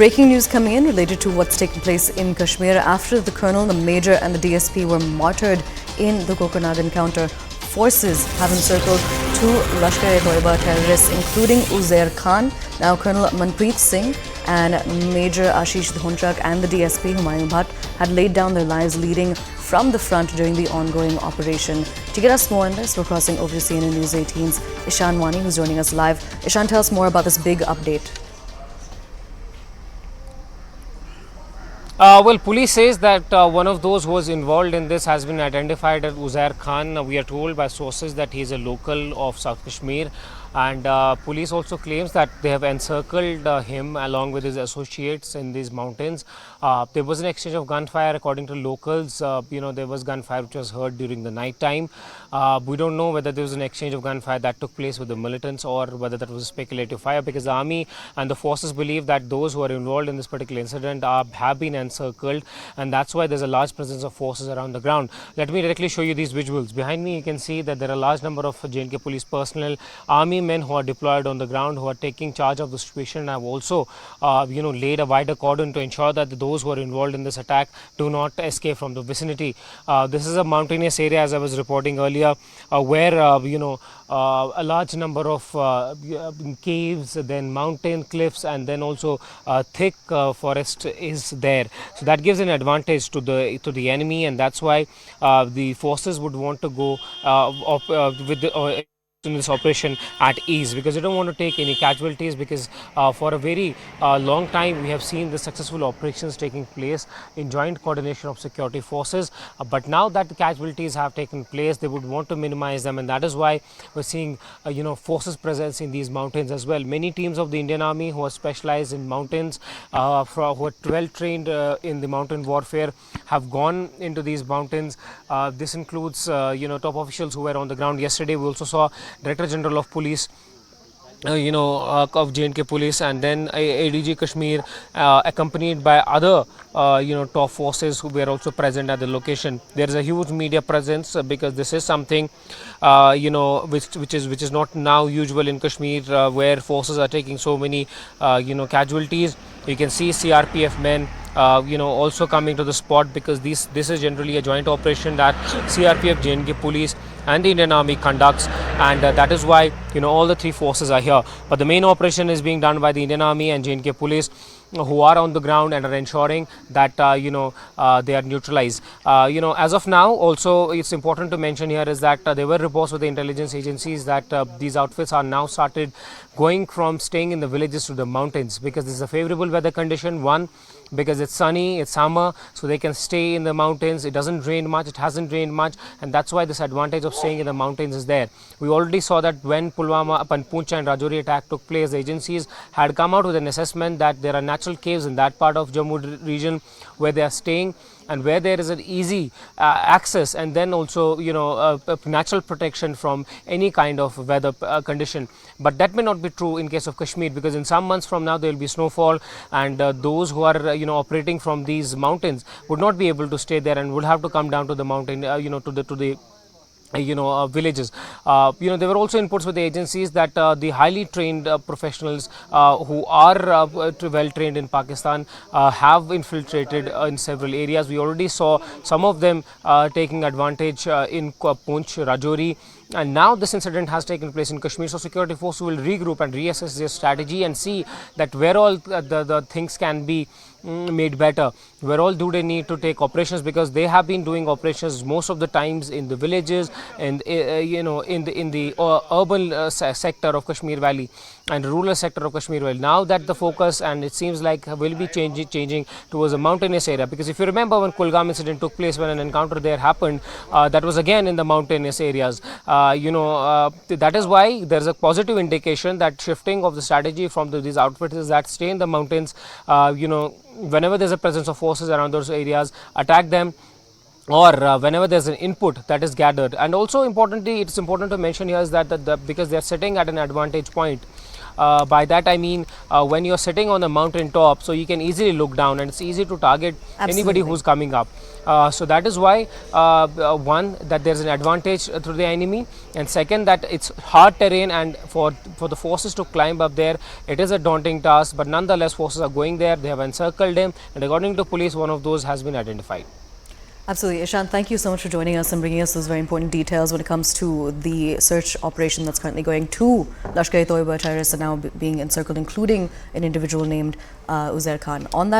breaking news coming in related to what's taking place in Kashmir after the colonel, the major and the DSP were martyred in the Kokerang Encounter. Forces have encircled two Lashkar-e-Toiba terrorists, including Uzair Khan. Now, Colonel Manpreet Singh and Major Ashish Dhonchak and the DSP Humayun Bhatt had laid down their lives leading from the front during the ongoing operation. To get us more on this, we're crossing over to CNN News 18's Ishan Wani, who's joining us live. Ishan, tell us more about this big update. Well, police says that one of those who was involved in this has been identified as Uzair Khan. We are told by sources that he is a local of South Kashmir, and police also claims that they have encircled him along with his associates in these mountains. There was an exchange of gunfire according to locals. There was gunfire which was heard during the night time. We don't know whether there was an exchange of gunfire that took place with the militants or whether that was speculative fire, because the army and the forces believe that those who are involved in this particular incident have been encircled, and that's why there's a large presence of forces around the ground. Let me directly show you these visuals. Behind me you can see that there are a large number of J&K police personnel, army men who are deployed on the ground, who are taking charge of the situation, and have also laid a wider cordon to ensure that those who are involved in this attack do not escape from the vicinity. This is a mountainous area, as I was reporting earlier, where a large number of caves, then mountain cliffs, and then also thick forest is there. So that gives an advantage to the enemy, and that's why the forces would want to go in this operation at ease, because they don't want to take any casualties, because for a very long time we have seen the successful operations taking place in joint coordination of security forces, but now that the casualties have taken place, they would want to minimize them, and that is why we're seeing forces presence in these mountains as well. Many teams of the Indian Army who are specialized in mountains, who are well trained in the mountain warfare, have gone into these mountains. This includes top officials who were on the ground yesterday. We also saw Director General of Police of J&K Police, and then ADG Kashmir, accompanied by other top forces who were also present at the location. There is a huge media presence because this is something which is not now usual in Kashmir, where forces are taking so many casualties. You can see CRPF men also coming to the spot, because this is generally a joint operation that CRPF, J&K Police and the Indian Army conducts, and that is why all the three forces are here. But the main operation is being done by the Indian Army and J&K Police, who are on the ground and are ensuring that they are neutralized. As of now, also it's important to mention here is that there were reports with the intelligence agencies that these outfits are now started going from staying in the villages to the mountains, because this is a favorable weather condition. One, because it's sunny, it's summer, so they can stay in the mountains. It doesn't rain much, it hasn't rained much, and that's why this advantage of staying in the mountains is there. We already saw that when Pulwama, Panpuncha and Rajouri attack took place, the agencies had come out with an assessment that there are natural caves in that part of Jammu region where they are staying, and where there is an easy access, and then also natural protection from any kind of weather condition. But that may not be true in case of Kashmir, because in some months from now there will be snowfall, and those who are operating from these mountains would not be able to stay there and would have to come down to the mountain, to the villages. There were also inputs with the agencies that the highly trained professionals who are well trained in Pakistan have infiltrated in several areas. We already saw some of them taking advantage in Poonch, Rajouri, and now this incident has taken place in Kashmir. So security forces will regroup and reassess their strategy and see that where all the things can be made better, where all do they need to take operations, because they have been doing operations most of the times in the villages and in the urban sector of Kashmir Valley and rural sector of Kashmir Valley. Now that the focus, and it seems like, will be changing towards a mountainous area, because if you remember when Kulgam incident took place, when an encounter there happened, that was again in the mountainous areas. That is why there is a positive indication that shifting of the strategy from these outfits is that stay in the mountains, whenever there's a presence of forces around those areas, attack them, or whenever there's an input that is gathered. And also importantly, it's important to mention here is that because they're sitting at an advantage point, By that I mean when you're sitting on the mountain top, so you can easily look down and it's easy to target anybody Absolutely. who's coming up. So that is why one, that there's an advantage to the enemy, and second, that it's hard terrain, and for the forces to climb up there, it is a daunting task. But nonetheless, forces are going there. They have encircled him, and according to police, one of those has been identified. Absolutely. Ishant, thank you so much for joining us and bringing us those very important details when it comes to the search operation that's currently going. Two Lashkar-e-Toiba terrorists are now being encircled, including an individual named Uzair Khan. On that